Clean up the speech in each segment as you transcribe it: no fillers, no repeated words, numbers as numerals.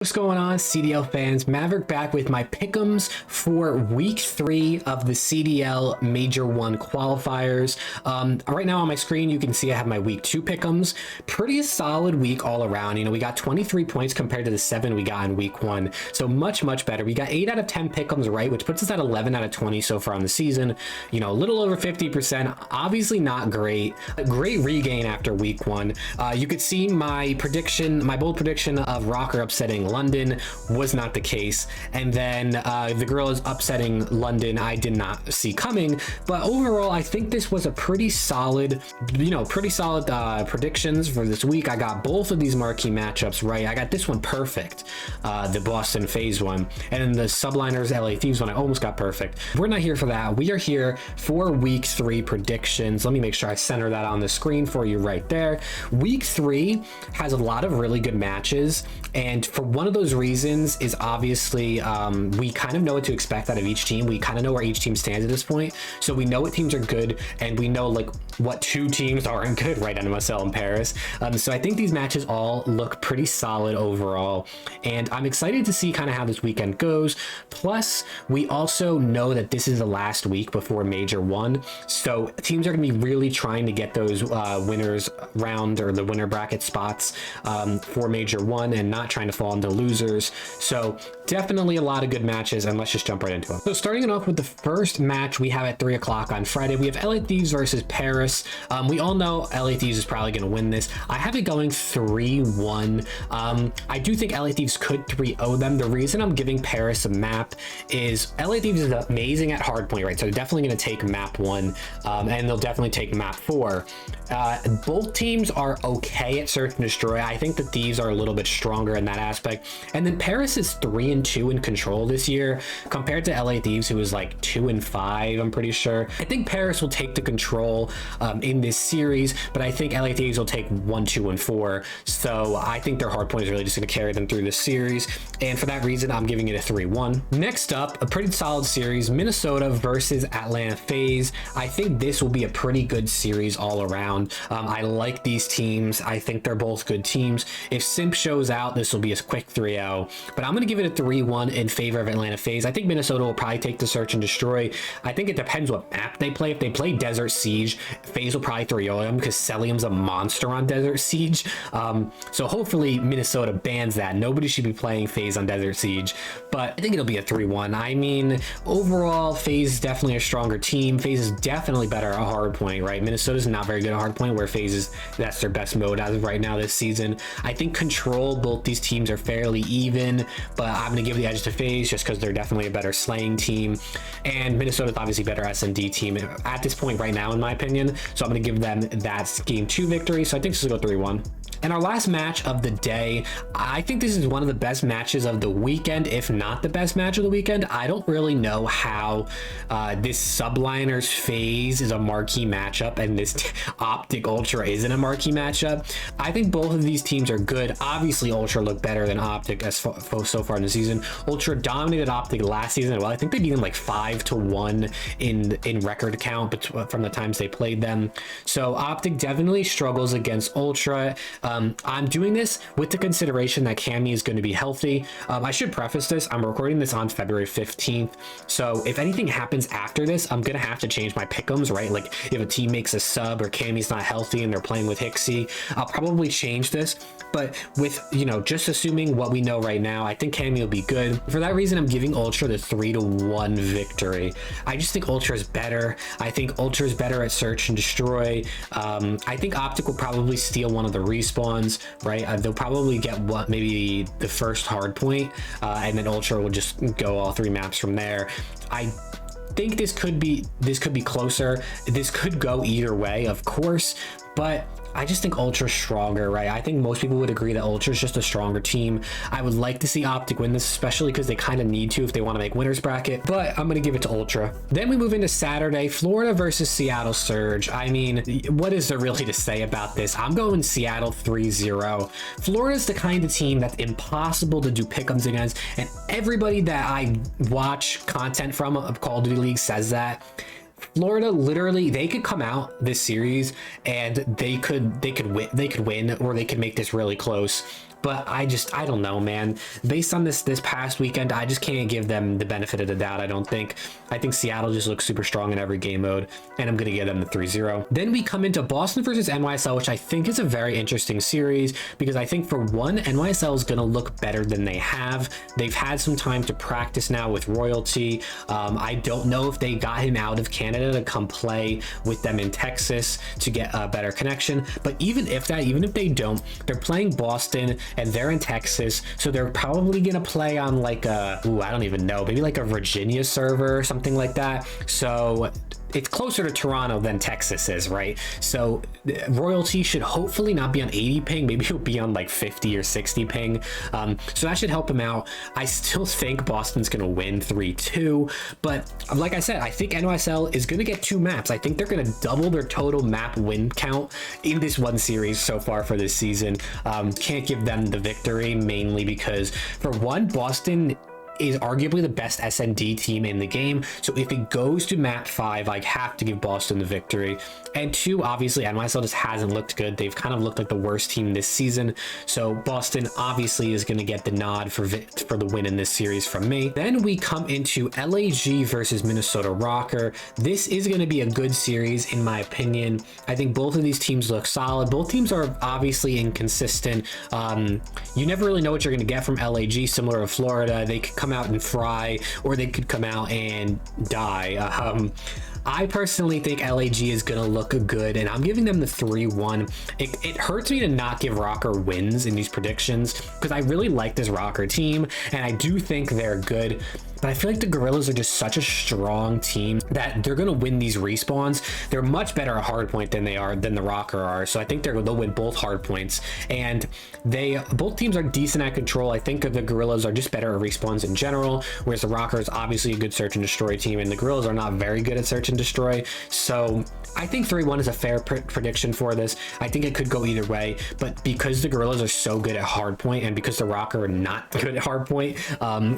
What's going on, CDL fans? Maverick back with my pick'ems for week 3 of the CDL Major 1 qualifiers. Right now on my screen, you can see I have my week 2 pick'ems. Pretty solid week all around. You know, we got 23 points compared to the 7 we got in week 1. So much better. We got 8 out of 10 pick'ems right, which puts us at 11 out of 20 so far on the season. You know, a little over 50%. Obviously not great. A great regain after week 1. You could see my prediction, my bold prediction of ROKKR upsetting London was not the case, and then the Gorillas upsetting London I did not see coming. But overall, I think this was a pretty solid, predictions for this week. I got both of these marquee matchups right. I got this one perfect, the Boston FaZe one, and then the Subliners LA Thieves one I almost got perfect. We're not here for that. We are here for week 3 predictions. Let me make sure I center that on the screen for you right there. Week 3 has a lot of really good matches, and for one of those reasons is obviously we kind of know what to expect out of each team. We kind of know where each team stands at this point, so we know what teams are good, and we know like what 2 teams aren't good, right? NMSL and Paris. So I think these matches all look pretty solid overall, and I'm excited to see kind of how this weekend goes. Plus, we also know that this is the last week before Major 1, so teams are going to be really trying to get those winners round or the winner bracket spots for Major 1 and not trying to fall into losers. So definitely a lot of good matches, and let's just jump right into them. So starting it off with the first match we have at 3 o'clock on Friday, we have LA Thieves versus Paris. We all know LA Thieves is probably going to win this. I have it going 3-1. I do think LA Thieves could 3-0 them. The reason I'm giving Paris a map is LA Thieves is amazing at hardpoint, right? So they're definitely going to take map 1, and they'll definitely take map 4. Both teams are okay at search and destroy. I think the Thieves are a little bit stronger in that aspect, and then Paris is 3-2 in control this year compared to LA Thieves, who is like 2-5. I'm pretty sure. I think Paris will take the control in this series, but I think LA Thieves will take 1, 2, and 4. So I think their hardpoint is really just going to carry them through this series, and for that reason I'm giving it a 3-1. Next up, a pretty solid series, Minnesota versus Atlanta FaZe. I think this will be a pretty good series all around. I like these teams. I think they're both good teams. If Simp shows out, this will be a quick 3-0, but I'm going to give it a 3-1 in favor of Atlanta FaZe. I think Minnesota will probably take the search and destroy. I think it depends what map they play. If they play Desert Siege, FaZe will probably 3-0 them because Celium's a monster on Desert Siege. So hopefully Minnesota bans that. Nobody should be playing FaZe on Desert Siege, but I think it'll be a 3-1. I mean, overall, FaZe is definitely a stronger team. FaZe is definitely better at hardpoint, right? Minnesota's not very good at hardpoint, where FaZe is, that's their best mode as of right now this season. I think control, both these teams are fairly even, but I'm going to give the edge to FaZe just because they're definitely a better slaying team, and Minnesota's obviously better SMD team at this point right now in my opinion, so I'm going to give them that game 2 victory. So I think this will go 3-1. And our last match of the day, I think this is one of the best matches of the weekend, if not the best match of the weekend. I don't really know how this Subliners FaZe is a marquee matchup and this OpTic Ultra isn't a marquee matchup. I think both of these teams are good. Obviously, Ultra look better than OpTic so far in the season. Ultra dominated OpTic last season. Well, I think they beat them like 5-1 in record count from the times they played them. So OpTic definitely struggles against Ultra. I'm doing this with the consideration that Cammy is going to be healthy. I should preface this, I'm recording this on February 15th, so if anything happens after this, I'm gonna have to change my pick'ems, right? Like if a team makes a sub or Cammy's not healthy and they're playing with Hixie, I'll probably change this. But with, you know, just assuming what we know right now, I think Cammy will be good. For that reason, I'm giving Ultra the 3-1 victory. I just think Ultra is better. I think Ultra is better at search and destroy. I think OpTic will probably steal one of the respawns, right? They'll probably get maybe the first hard point, and then Ultra will just go all 3 maps from there. I think this could be closer. This could go either way, of course, but I just think Ultra's stronger, right? I think most people would agree that Ultra's just a stronger team. I would like to see OpTic win this, especially because they kind of need to if they want to make winners bracket, but I'm going to give it to Ultra. Then we move into Saturday, Florida versus Seattle Surge. I mean, what is there really to say about this? I'm going Seattle 3-0. Florida's the kind of team that's impossible to do pick'ems against, and everybody that I watch content from of Call of Duty League says that. Florida, literally, they could come out this series and they could win, or they could make this really close. but I don't know, man. Based on this past weekend, I just can't give them the benefit of the doubt. I think Seattle just looks super strong in every game mode, and I'm gonna give them the 3-0. Then we come into Boston versus NYSL, which I think is a very interesting series, because I think for one, NYSL is gonna look better than they have. They've had some time to practice now with Royalty. I don't know if they got him out of Canada to come play with them in Texas to get a better connection, but even if they don't, they're playing Boston and they're in Texas, so they're probably gonna play on like a, I don't even know, maybe like a Virginia server or something like that. So it's closer to Toronto than Texas is, right? So Royalty should hopefully not be on 80 ping, maybe it'll be on like 50 or 60 ping. So that should help him out. I still think Boston's gonna win 3-2, but like I said, I think NYSL is gonna get 2 maps. I think they're gonna double their total map win count in this one series so far for this season. Can't give them the victory, mainly because for one, Boston is arguably the best SND team in the game. So if it goes to map 5, I have to give Boston the victory. And 2, obviously NYSL just hasn't looked good. They've kind of looked like the worst team this season. So Boston obviously is going to get the nod for the win in this series from me. Then we come into LAG versus Minnesota ROKKR. This is going to be a good series in my opinion. I think both of these teams look solid. Both teams are obviously inconsistent. You never really know what you're going to get from LAG, similar to Florida. They could come out and fry, or they could come out and die. I personally think LAG is gonna look good, and I'm giving them the 3-1. It hurts me to not give ROKKR wins in these predictions, because I really like this ROKKR team and I do think they're good, but I feel like the Gorillas are just such a strong team that they're gonna win these respawns. They're much better at hardpoint than the ROKKR are, so I think they'll win both hardpoints. And both teams are decent at control. I think the Gorillas are just better at respawns in general, whereas the ROKKR is obviously a good search and destroy team, and the Gorillas are not very good at search and destroy. So I think 3-1 is a fair prediction for this. I think it could go either way, but because the Gorillas are so good at hardpoint and because the ROKKR are not good at hardpoint,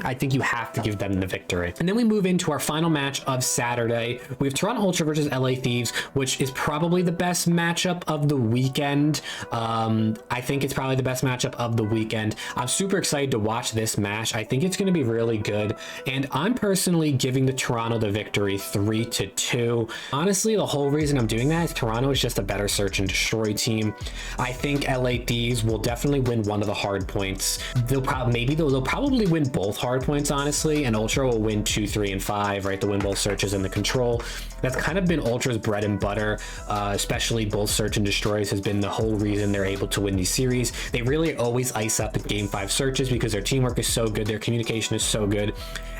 I think you have to give them the victory. And then we move into our final match of Saturday. We have Toronto Ultra versus LA Thieves, which is probably the best matchup of the weekend. I think it's probably the best matchup of the weekend. I'm super excited to watch this match. I think it's going to be really good, and I'm personally giving the Toronto the victory 3-2. Honestly, the whole reason I'm doing that is Toronto is just a better search and destroy team. I think LA Thieves will definitely win one of the hard points. They'll probably win both hard points, honestly, and Ultra will win 2, 3, and 5, right? They'll win both searches and the control. That's kind of been Ultra's bread and butter, especially both search and destroys has been the whole reason they're able to win these series. They really always ice up in game 5 searches because their teamwork is so good, their communication is so good,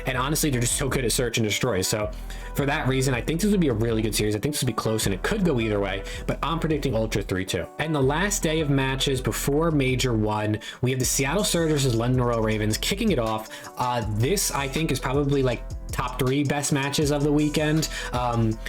and honestly, they're just so good at search and destroy. So for that reason, I think this would be a really good series. I think this would be close and it could go either way, but I'm predicting Ultra 3-2. And the last day of matches before Major 1, we have the Seattle Surge versus London Royal Ravens kicking it off. This, I think, is probably like top 3 best matches of the weekend,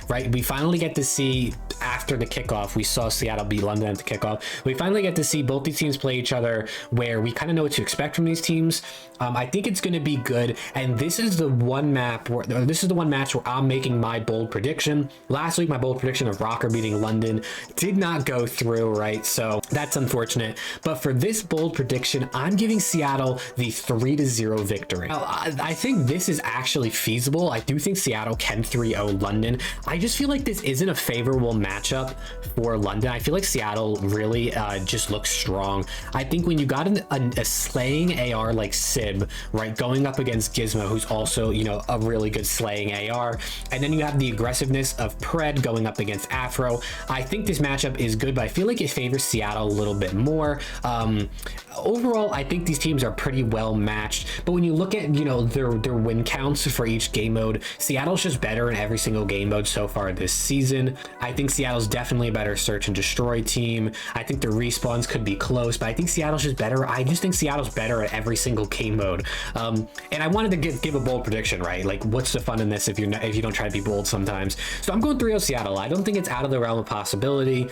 right? We finally get to see, after the kickoff, we saw Seattle beat London at the kickoff. We finally get to see both these teams play each other, where we kind of know what to expect from these teams. I think it's going to be good, and this is the one match where I'm making my bold prediction. Last week, my bold prediction of ROKKR beating London did not go through, right? So that's unfortunate. But for this bold prediction, I'm giving Seattle the 3-0 victory. Now, I think this is actually feasible. I do think Seattle can 3-0 London. I just feel like this isn't a favorable matchup for London. I feel like Seattle really just looks strong. I think when you got a slaying AR like Sib, right, going up against Gizmo, who's also, you know, a really good slaying AR, and then you have the aggressiveness of Pred going up against Afro, I think this matchup is good, but I feel like it favors Seattle a little bit more. Overall, I think these teams are pretty well matched, but when you look at, you know, their win counts for each game mode, Seattle's just better in every single game mode so far this season. I think Seattle's definitely a better search and destroy team. I think the respawns could be close, but I think Seattle's just better. I just think Seattle's better at every single game mode. And I wanted to give a bold prediction, right? Like, what's the fun in this if you don't try to be bold sometimes? So I'm going 3-0 Seattle. I don't think it's out of the realm of possibility.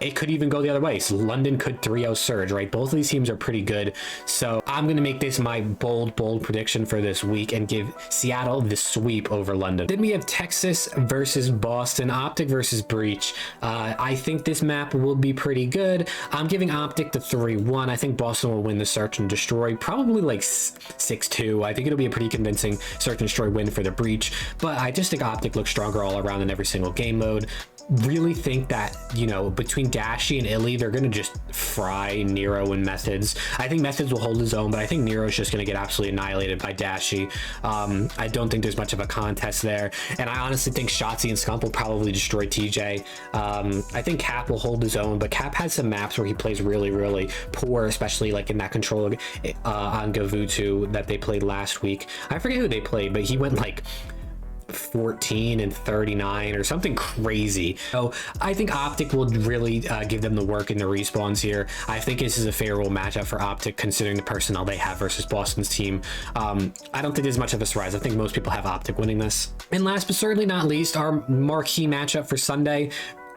It could even go the other way. So London could 3-0 Surge, right? Both of these teams are they're pretty good. So I'm going to make this my bold prediction for this week and give Seattle the sweep over London. Then we have Texas versus Boston, OpTic versus Breach. I think this map will be pretty good. I'm giving OpTic the 3-1. I think Boston will win the search and destroy, probably like 6-2. I think it'll be a pretty convincing search and destroy win for the Breach, but I just think OpTic looks stronger all around in every single game mode. Really think that, you know, between Dashy and Illy, they're going to just fry Nero and Methods. I think Methods will hold his own, but I think Nero's just going to get absolutely annihilated by Dashy. I don't think there's much of a contest there, and I honestly think Shotzi and Scump will probably destroy TJ. I think Cap will hold his own, but Cap has some maps where he plays really poor, especially like in that control on Gavutu that they played last week. I forget who they played, but he went like 14 and 39 or something crazy. So I think OpTic will really give them the work in the respawns here. I think this is a favorable matchup for OpTic considering the personnel they have versus Boston's team. I don't think there's much of a surprise. I think most people have OpTic winning this. And last but certainly not least, our marquee matchup for Sunday.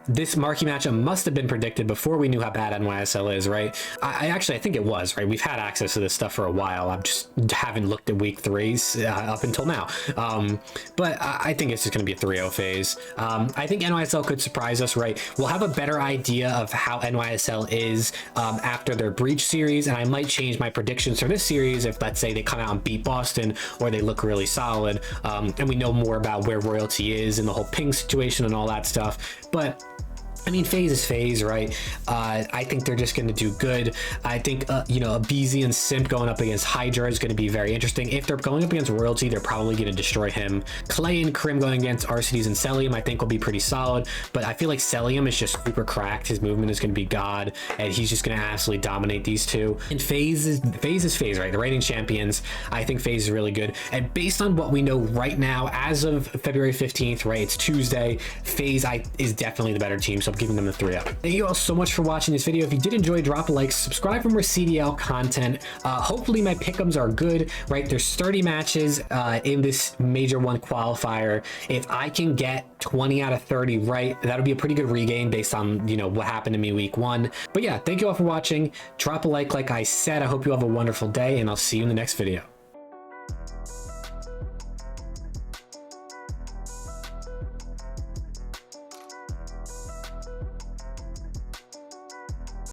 This marquee matchup must have been predicted before we knew how bad NYSL is, right? I think it was, right? We've had access to this stuff for a while. I just haven't looked at week 3s up until now. But I think it's just going to be a 3-0 phase. I think NYSL could surprise us, right? We'll have a better idea of how NYSL is after their Breach series, and I might change my predictions for this series if, let's say, they come out and beat Boston or they look really solid, and we know more about where Royalty is and the whole ping situation and all that stuff. But I mean, FaZe is FaZe, right? I think they're just going to do good. I think, you know, a BZ and Simp going up against Hydra is going to be very interesting. If they're going up against Royalty, they're probably going to destroy him. Clay and Krim going against RCDs and Celium, I think will be pretty solid, but I feel like Celium is just super cracked. His movement is going to be God, and he's just going to absolutely dominate these two. And FaZe is FaZe, right? The reigning champions. I think FaZe is really good. And based on what we know right now, as of February 15th, right? It's Tuesday. FaZe is definitely the better team, so I'm giving them the 3-0. Thank you all so much for watching this video. If you did enjoy, drop a like, subscribe for more CDL content. Hopefully my pick'ems are good, right? There's 30 matches in this Major 1 qualifier. If I can get 20 out of 30 right, that'll be a pretty good regain based on, you know, what happened to me week 1. But yeah, thank you all for watching. Drop a like I said. I hope you have a wonderful day, and I'll see you in the next video.